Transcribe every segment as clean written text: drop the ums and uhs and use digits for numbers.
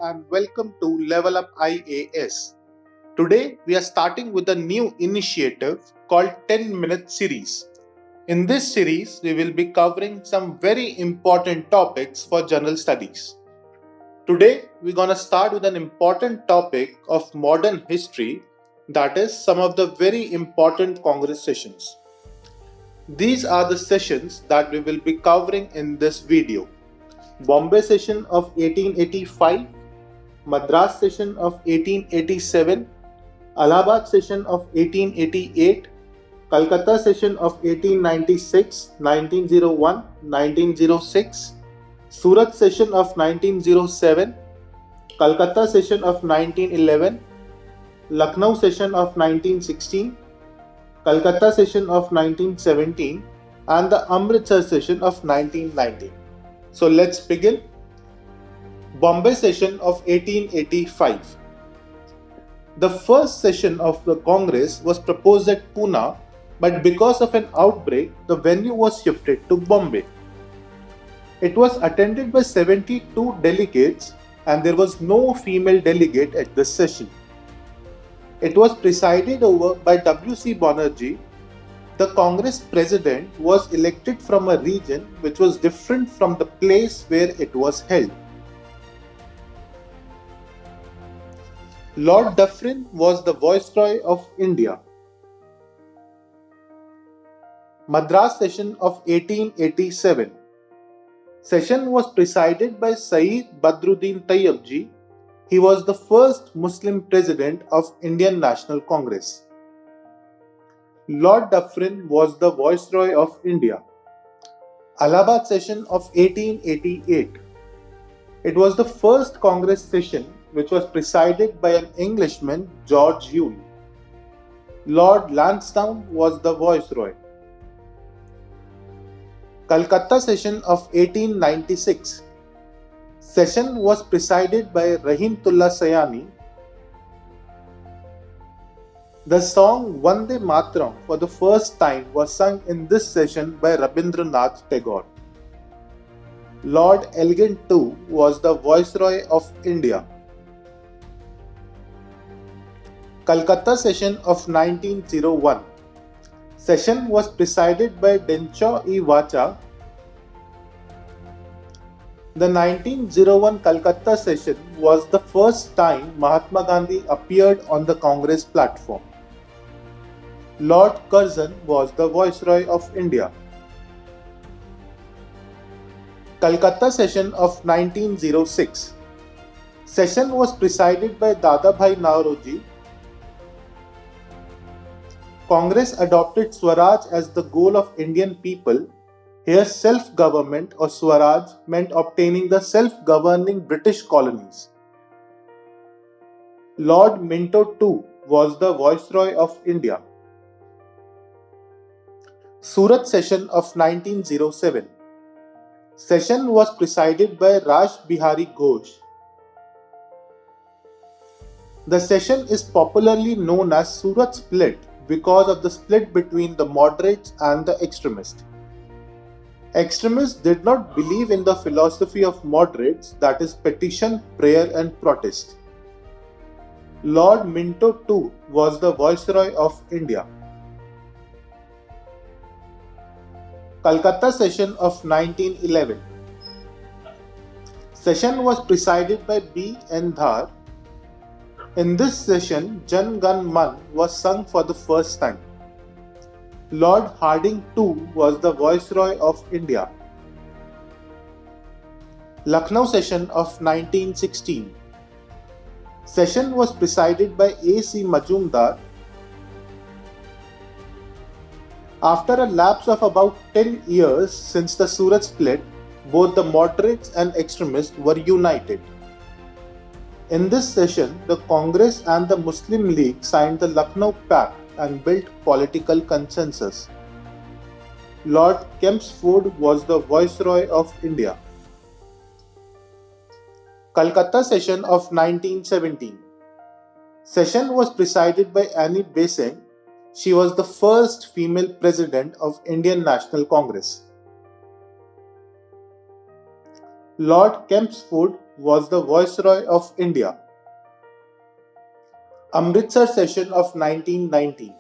and welcome to Level Up IAS. Today we are starting with a new initiative called 10-Minute Series. In this series, we will be covering some very important topics for general studies. Today we're going to start with an important topic of modern history, that is some of the very important Congress sessions. These are the sessions that we will be covering in this video. Bombay session of 1885, Madras session of 1887, Allahabad session of 1888, Calcutta session of 1896, 1901, 1906, Surat session of 1907, Calcutta session of 1911, Lucknow session of 1916, Calcutta session of 1917, and the Amritsar session of 1919. So let's begin. Bombay session of 1885. The first session of the Congress was proposed at Pune, but because of an outbreak, the venue was shifted to Bombay. It was attended by 72 delegates and there was no female delegate at this session. It was presided over by W.C. Banerjee. The Congress president was elected from a region which was different from the place where it was held. Lord Dufferin was the Viceroy of India. Madras session of 1887. Session was presided by Sayyid Badruddin Tayyabji. He was the first Muslim president of Indian National Congress. Lord Dufferin was the Viceroy of India. Allahabad session of 1888. It was the first Congress session which was presided by an Englishman, George Yule. Lord Lansdowne was the Viceroy. Calcutta session of 1896. Session was presided by Rahimtullah Sayani. The song Vande Mataram for the first time was sung in this session by Rabindranath Tagore. Lord Elgin too was the Viceroy of India. Calcutta session of 1901. Session was presided by Denshaw E. Vacha. The 1901 Calcutta session was the first time Mahatma Gandhi appeared on the Congress platform. Lord Curzon was the Viceroy of India. Calcutta session of 1906. Session was presided by Dadabhai Naoroji. Congress adopted Swaraj as the goal of Indian people. Here self-government or Swaraj meant obtaining the self-governing British colonies. Lord Minto too was the Viceroy of India. Surat session of 1907. Session was presided by Raj Bihari Ghosh. The session is popularly known as Surat Split because of the split between the moderates and the extremists. Extremists did not believe in the philosophy of moderates, that is petition, prayer and protest. Lord Minto too was the Viceroy of India. Calcutta session of 1911. Session was presided by B. N. Dhar. In this session, Jan Gan Man was sung for the first time. Lord Hardinge too was the Viceroy of India. Lucknow session of 1916. Session was presided by A. C. Majumdar. After a lapse of about 10 years since the Surat split, both the moderates and extremists were united. In this session, the Congress and the Muslim League signed the Lucknow Pact and built political consensus. Lord Kempsford was the Viceroy of India. Calcutta session of 1917. Session was presided by Annie Besant. She was the first female president of Indian National Congress. Lord Kempsford was the Viceroy of India? Amritsar Session of 1919.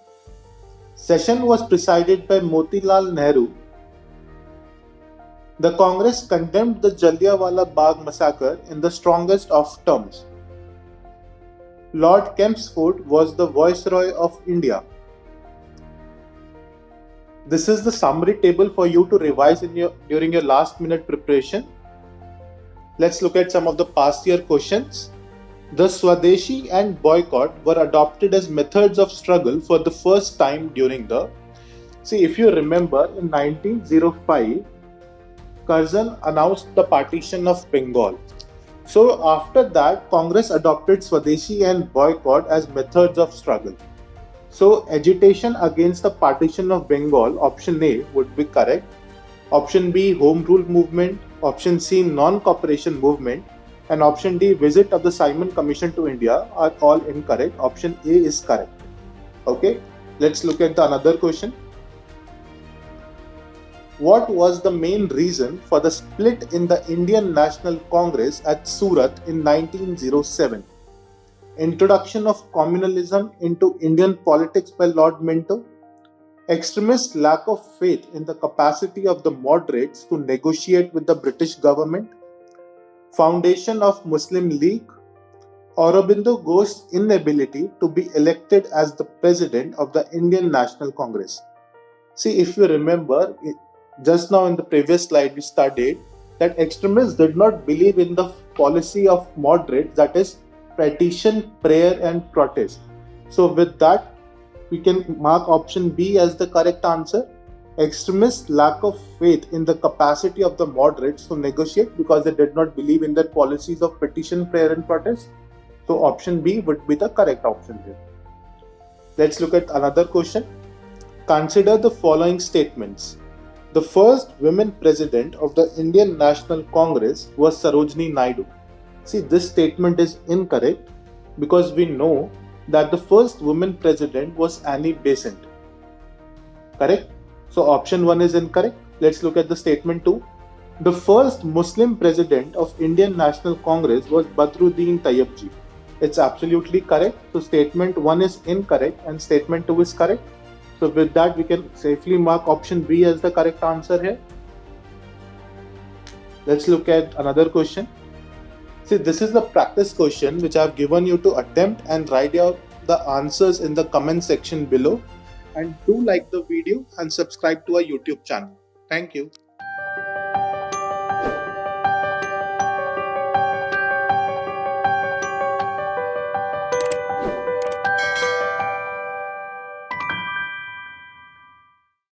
Session was presided by Motilal Nehru. The Congress condemned the Jallianwala Bagh massacre in the strongest of terms. Lord Chelmsford was the Viceroy of India. This is the summary table for you to revise during your last minute preparation. Let's look at some of the past year questions. The Swadeshi and boycott were adopted as methods of struggle for the first time during the... See, if you remember, in 1905, Curzon announced the partition of Bengal. So after that, Congress adopted Swadeshi and boycott as methods of struggle. So agitation against the partition of Bengal, option A would be correct. Option B, Home Rule movement. Option C, non-cooperation movement. And option D, visit of the Simon Commission to India are all incorrect. Option A is correct. Okay, let's look at another question. What was the main reason for the split in the Indian National Congress at Surat in 1907? Introduction of communalism into Indian politics by Lord Minto. Extremist lack of faith in the capacity of the moderates to negotiate with the British government. Foundation of Muslim League. Aurobindo Ghosh's inability to be elected as the president of the Indian National Congress. See, if you remember, just now in the previous slide we studied that extremists did not believe in the policy of moderates, that is petition, prayer and protest. So with that, we can mark option B as the correct answer. Extremists' lack of faith in the capacity of the moderates to negotiate because they did not believe in their policies of petition, prayer and protest. So option B would be the correct option here. Let's look at another question. Consider the following statements. The first women president of the Indian National Congress was Sarojini Naidu. See, this statement is incorrect because we know that the first woman president was Annie Besant. Correct? So option 1 is incorrect. Let's look at the statement 2. The first Muslim president of Indian National Congress was Badruddin Tayyibji. It's absolutely correct. So statement 1 is incorrect and statement 2 is correct. So with that, we can safely mark option B as the correct answer here. Let's look at another question. See, this is the practice question which I have given you to attempt and write out the answers in the comment section below. And do like the video and subscribe to our YouTube channel. Thank you.